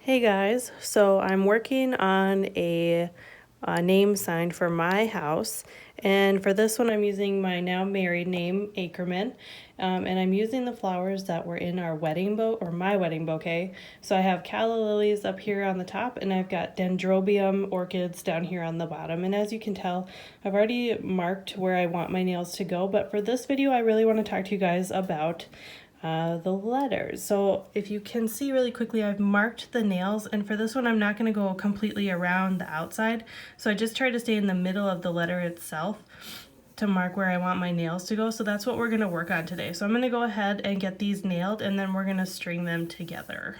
Hey guys, so I'm working on a name sign for my house, and for this one I'm using my now married name, Ackerman, and I'm using the flowers that were in our wedding my wedding bouquet. So I have calla lilies up here on the top, and I've got dendrobium orchids down here on the bottom. And as you can tell, I've already marked where I want my nails to go, but for this video I really want to talk to you guys about the letters. So if you can see really quickly, I've marked the nails, and for this one I'm not going to go completely around the outside, so I just try to stay in the middle of the letter itself to mark where I want my nails to go. So that's what we're going to work on today. So I'm going to go ahead and get these nailed, and then we're going to string them together.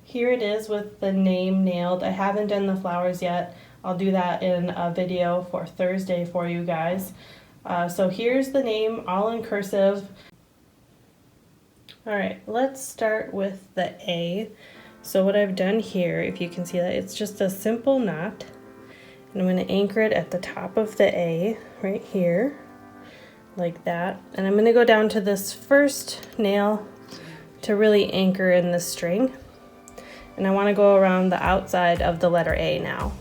Here it is with the name nailed. I haven't done the flowers yet. I'll do that in a video for Thursday for you guys. So here's the name all in cursive. All right, let's start with the A. So what I've done here, if you can see that, it's just a simple knot. And I'm going to anchor it at the top of the A right here, like that. And I'm going to go down to this first nail to really anchor in the string. And I want to go around the outside of the letter A now.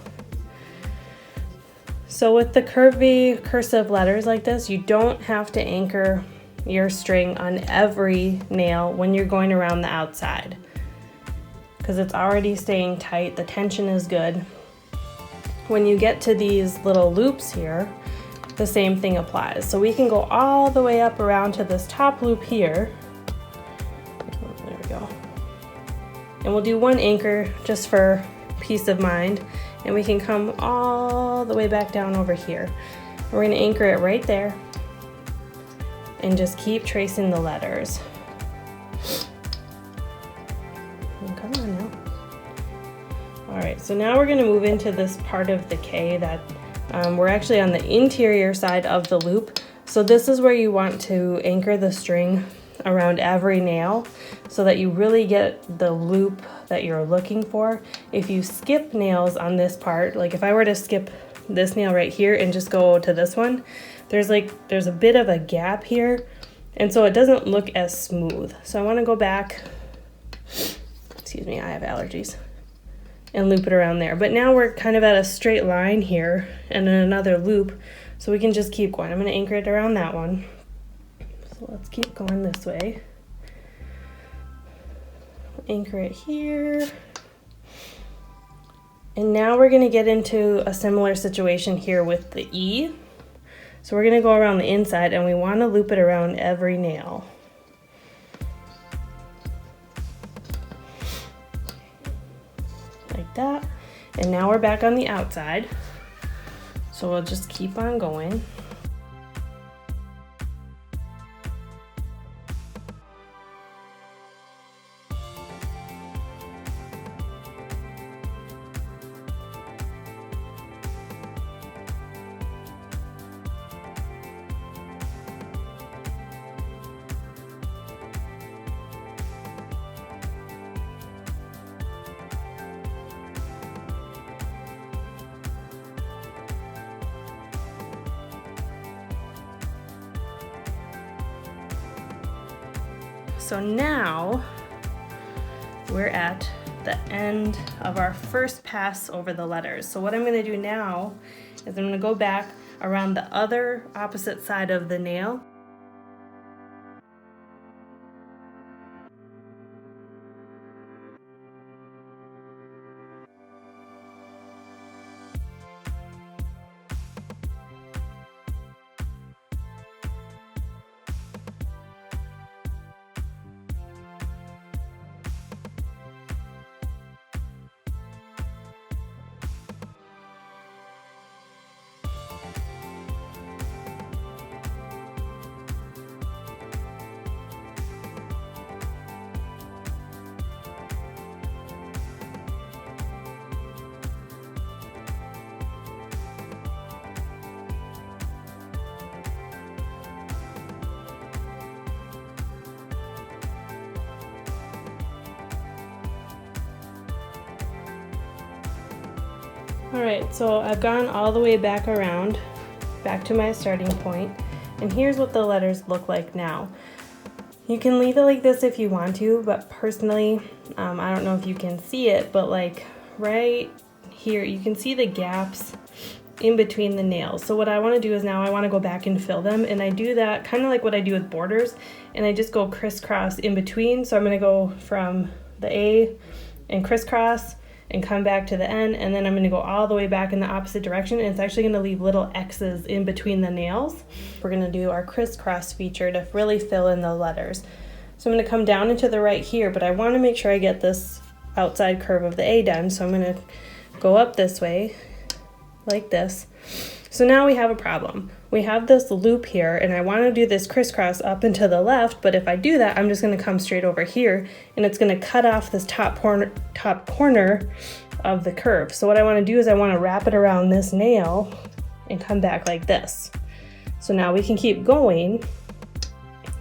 So with the curvy cursive letters like this, you don't have to anchor your string on every nail when you're going around the outside, because it's already staying tight, the tension is good. When you get to these little loops here, the same thing applies. So we can go all the way up around to this top loop here. There we go. And we'll do one anchor just for peace of mind, and we can come all the way back down over here. We're going to anchor it right there and just keep tracing the letters. Come on now. All right, so now we're going to move into this part of the K that we're actually on the interior side of the loop. So this is where you want to anchor the string around every nail so that you really get the loop that you're looking for. If you skip nails on this part, like if I were to skip this nail right here and just go to this one, there's a bit of a gap here, and so it doesn't look as smooth. So I want to go back, excuse me, I have allergies, and loop it around there. But now we're kind of at a straight line here and then another loop, so we can just keep going. I'm going to anchor it around that one. So let's keep going this way. Anchor it here. And now we're going to get into a similar situation here with the E. So we're going to go around the inside, and we want to loop it around every nail. Like that. And now we're back on the outside. So we'll just keep on going. So now we're at the end of our first pass over the letters. So what I'm going to do now is I'm going to go back around the other opposite side of the nail. Alright, so I've gone all the way back around, back to my starting point, and here's what the letters look like now. You can leave it like this if you want to, but personally, I don't know if you can see it, but like right here, you can see the gaps in between the nails. So what I want to do is now I want to go back and fill them, and I do that kind of like what I do with borders, and I just go crisscross in between. So I'm going to go from the A and crisscross and come back to the N, and then I'm going to go all the way back in the opposite direction, and it's actually going to leave little X's in between the nails. We're going to do our crisscross feature to really fill in the letters. So I'm going to come down into the right here, but I want to make sure I get this outside curve of the A done, so I'm going to go up this way like this. So now we have a problem. We have this loop here, and I want to do this crisscross up and to the left, but if I do that, I'm just going to come straight over here, and it's going to cut off this top corner of the curve. So what I want to do is I want to wrap it around this nail and come back like this. So now we can keep going,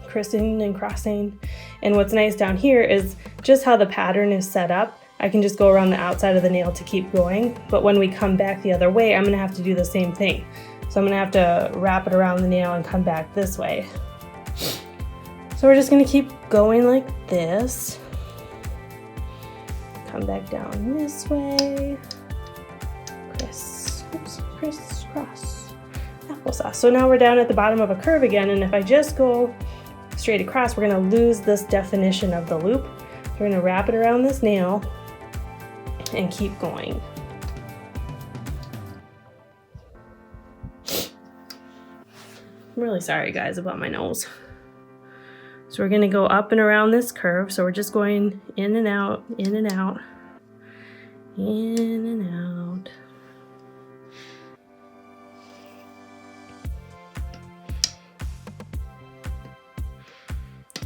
crissing and crossing. And what's nice down here is just how the pattern is set up. I can just go around the outside of the nail to keep going, but when we come back the other way, I'm gonna have to do the same thing. So I'm gonna have to wrap it around the nail and come back this way. So we're just gonna keep going like this. Come back down this way. Crisscross. Applesauce. So now we're down at the bottom of a curve again, and if I just go straight across, we're gonna lose this definition of the loop. We're gonna wrap it around this nail and keep going. I'm really sorry guys about my nose. So we're gonna go up and around this curve. So we're just going in and out, in and out, in and out.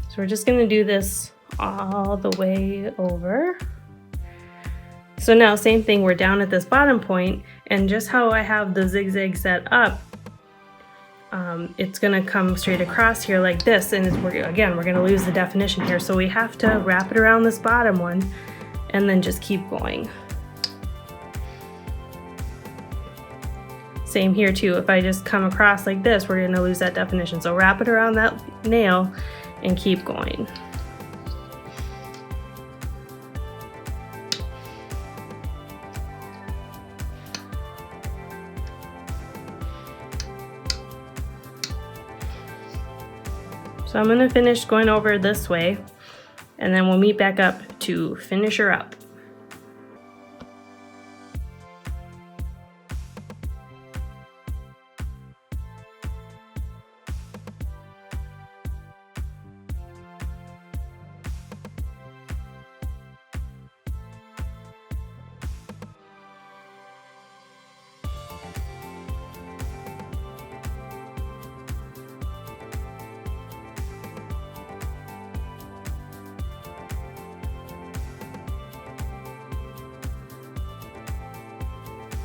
So we're just gonna do this all the way over. So now same thing, we're down at this bottom point, and just how I have the zigzag set up, it's gonna come straight across here like this, and again, we're gonna lose the definition here. So we have to wrap it around this bottom one and then just keep going. Same here too, if I just come across like this, we're gonna lose that definition. So wrap it around that nail and keep going. So I'm going to finish going over this way, and then we'll meet back up to finish her up.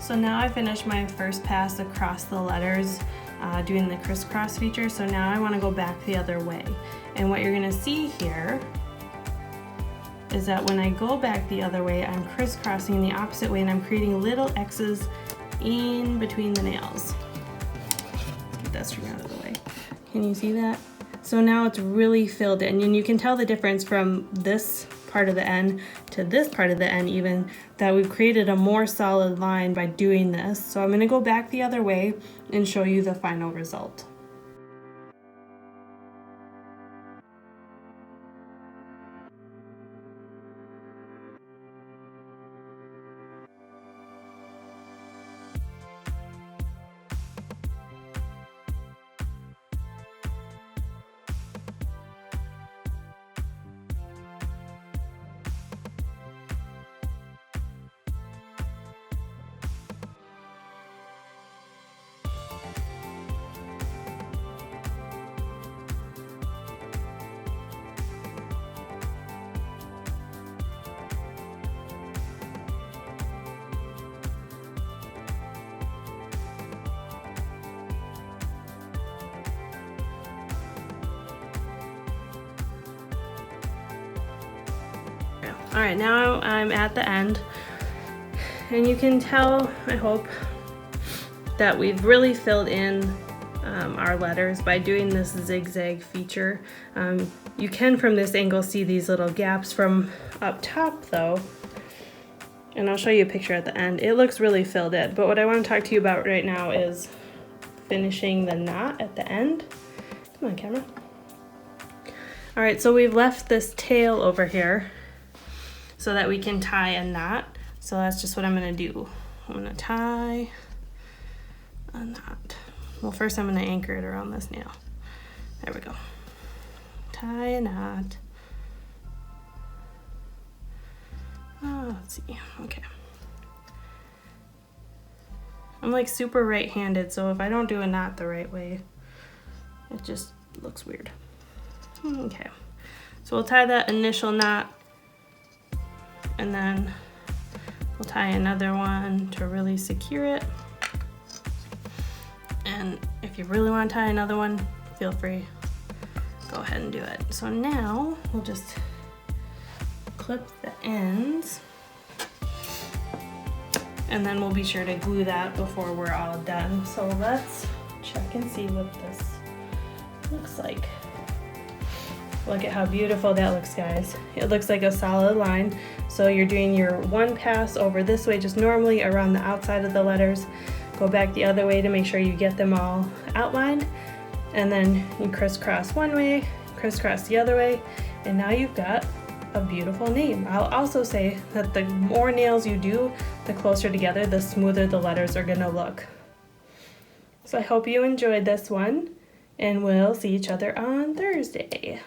So now I finished my first pass across the letters doing the crisscross feature. So now I want to go back the other way. And what you're going to see here is that when I go back the other way, I'm crisscrossing the opposite way, and I'm creating little X's in between the nails. Let's get that string out of the way. Can you see that? So now it's really filled in, and you can tell the difference from this part of the N to this part of the N even, that we've created a more solid line by doing this. So I'm going to go back the other way and show you the final result. All right, now I'm at the end, And you can tell, I hope, that we've really filled in our letters by doing this zigzag feature. You can from this angle see these little gaps from up top though, and I'll show you a picture at the end. It looks really filled in, but what I want to talk to you about right now is finishing the knot at the end. Come on, camera. All right, so we've left this tail over here so that we can tie a knot. So that's just what I'm gonna do. I'm gonna tie a knot. Well, first I'm gonna anchor it around this nail. There we go. Tie a knot. Oh, let's see, okay. I'm like super right-handed, so if I don't do a knot the right way, it just looks weird. Okay, so we'll tie that initial knot, and then we'll tie another one to really secure it. And if you really want to tie another one, feel free, go ahead and do it. So now we'll just clip the ends, and then we'll be sure to glue that before we're all done. So let's check and see what this looks like. Look at how beautiful that looks, guys. It looks like a solid line. So you're doing your one pass over this way, just normally around the outside of the letters. Go back the other way to make sure you get them all outlined. And then you crisscross one way, crisscross the other way, and now you've got a beautiful name. I'll also say that the more nails you do, the closer together, the smoother the letters are gonna look. So I hope you enjoyed this one, and we'll see each other on Thursday.